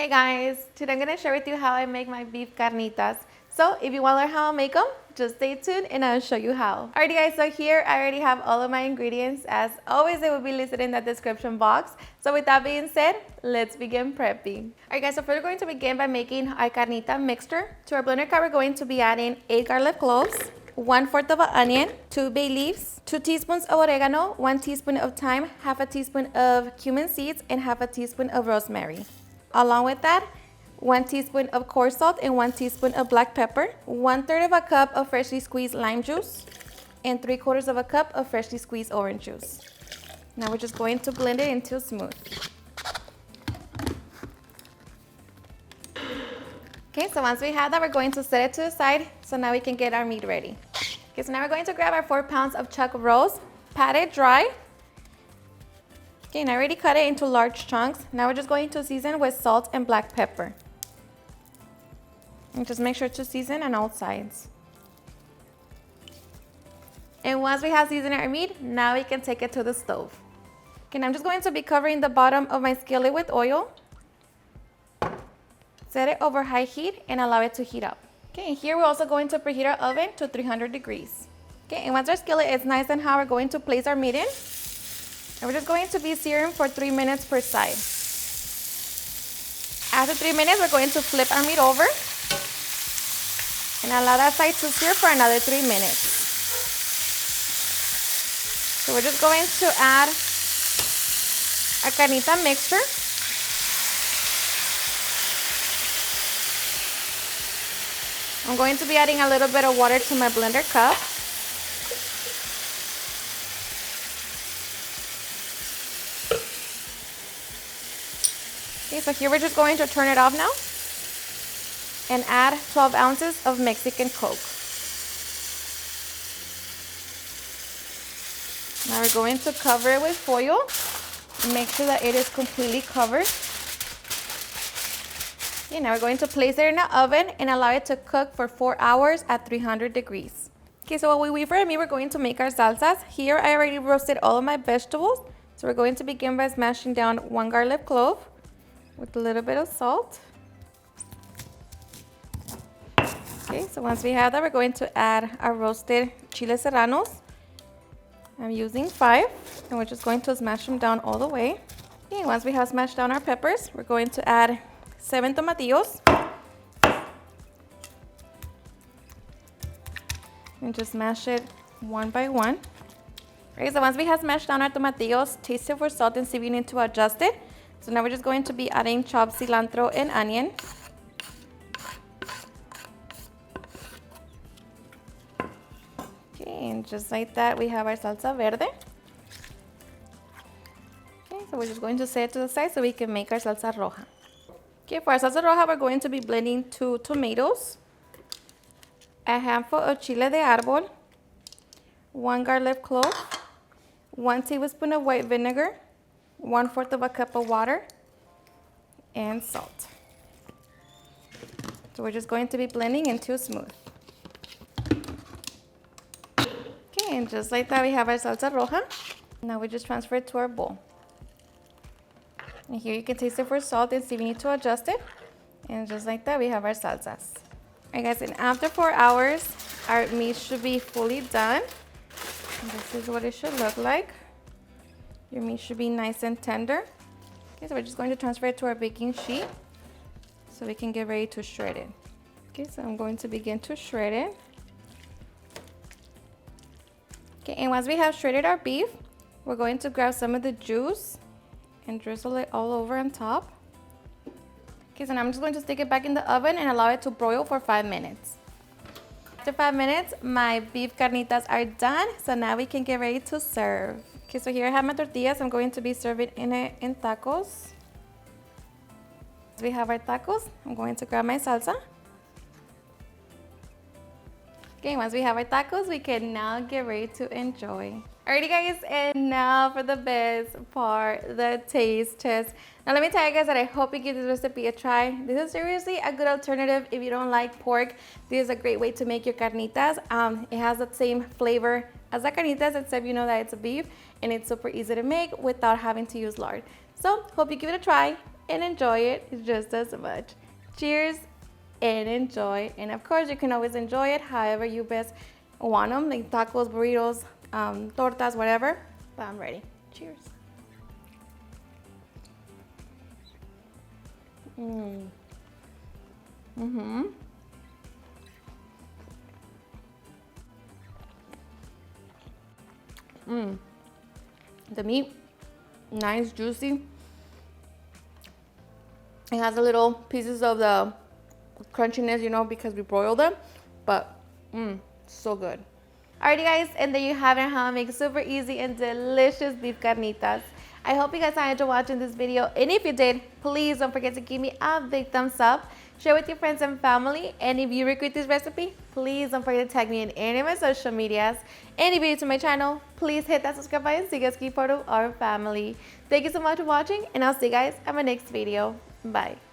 Hey guys, today I'm going to share with you how I make my beef carnitas. So if you want to learn how I make them, just stay tuned and I'll show you how. Alrighty guys, so here I already have all of my ingredients. As always, they will be listed in the description box. So with that being said, let's begin prepping. Alright guys, so first we're going to begin by making our carnita mixture. To our blender cup, we're going to be adding 8 garlic cloves, 1/4 of an onion, 2 bay leaves, 2 teaspoons of oregano, 1 teaspoon of thyme, half a teaspoon of cumin seeds, and half a teaspoon of rosemary. Along with that, 1 teaspoon of coarse salt and 1 teaspoon of black pepper, 1/3 of a cup of freshly squeezed lime juice, and 3/4 of a cup of freshly squeezed orange juice. Now we're just going to blend it until smooth. Okay, so once we have that, we're going to set it to the side so now we can get our meat ready. Okay, so now we're going to grab our 4 pounds of chuck roast, pat it dry. Okay, and I already cut it into large chunks. Now we're just going to season with salt and black pepper. And just make sure to season on all sides. And once we have seasoned our meat, now we can take it to the stove. Okay, and I'm just going to be covering the bottom of my skillet with oil. Set it over high heat and allow it to heat up. Okay, and here we're also going to preheat our oven to 300 degrees. Okay, and once our skillet is nice and hot, we're going to place our meat in. And we're just going to be searing for 3 minutes per side. After 3 minutes, we're going to flip our meat over and allow that side to sear for another 3 minutes. So we're just going to add our carnita mixture. I'm going to be adding a little bit of water to my blender cup. Okay, so here we're just going to turn it off now and add 12 ounces of Mexican Coke. Now we're going to cover it with foil and make sure that it is completely covered. Okay, now we're going to place it in the oven and allow it to cook for 4 hours at 300 degrees. Okay, so while we wait for our meat, we're going to make our salsas. Here I already roasted all of my vegetables. So we're going to begin by smashing down 1 garlic clove with a little bit of salt. Okay, so once we have that, we're going to add our roasted chile serranos. I'm using 5, and we're just going to smash them down all the way. Okay, once we have smashed down our peppers, we're going to add 7 tomatillos. And just mash it one by one. Okay, so once we have smashed down our tomatillos, taste it for salt and seasoning to adjust it. So now we're just going to be adding chopped cilantro and onion. Okay, and just like that, we have our salsa verde. Okay, so we're just going to set it to the side so we can make our salsa roja. Okay, for our salsa roja, we're going to be blending 2 tomatoes, a handful of chile de árbol, 1 garlic clove, 1 tablespoon of white vinegar, 1/4 of a cup of water, and salt. So we're just going to be blending until smooth. Okay, and just like that, we have our salsa roja. Now we just transfer it to our bowl. And here you can taste it for salt and seasoning to adjust it. And just like that, we have our salsas. Alright guys, and after 4 hours, our meat should be fully done. And this is what it should look like. Your meat should be nice and tender. Okay, so we're just going to transfer it to our baking sheet so we can get ready to shred it. Okay, so I'm going to begin to shred it. Okay, and once we have shredded our beef, we're going to grab some of the juice and drizzle it all over on top. Okay, so now I'm just going to stick it back in the oven and allow it to broil for 5 minutes. After 5 minutes, my beef carnitas are done, so now we can get ready to serve. Okay, so here I have my tortillas. I'm going to be serving in tacos. We have our tacos. I'm going to grab my salsa. Okay, once we have our tacos, we can now get ready to enjoy. Alrighty guys, and now for the best part, the taste test. Now let me tell you guys that I hope you give this recipe a try. This is seriously a good alternative if you don't like pork. This is a great way to make your carnitas. It has the same flavor as the carnitas, except you know that it's a beef, and it's super easy to make without having to use lard. So hope you give it a try and enjoy it just as much. Cheers and enjoy. And of course, you can always enjoy it however you best want them, like tacos, burritos, tortas, whatever. But I'm ready. Cheers. The meat, nice, juicy. It has a little pieces of the crunchiness, you know, because we broiled them, but so good. Alrighty guys, and there you have it, how I make super easy and delicious beef carnitas. I hope you guys enjoyed watching this video, and if you did, please don't forget to give me a big thumbs up, share with your friends and family, and if you regret this recipe, please don't forget to tag me in any of my social medias. And if you're new to my channel, please hit that subscribe button so you guys keep part of our family. Thank you so much for watching, and I'll see you guys at my next video. Bye.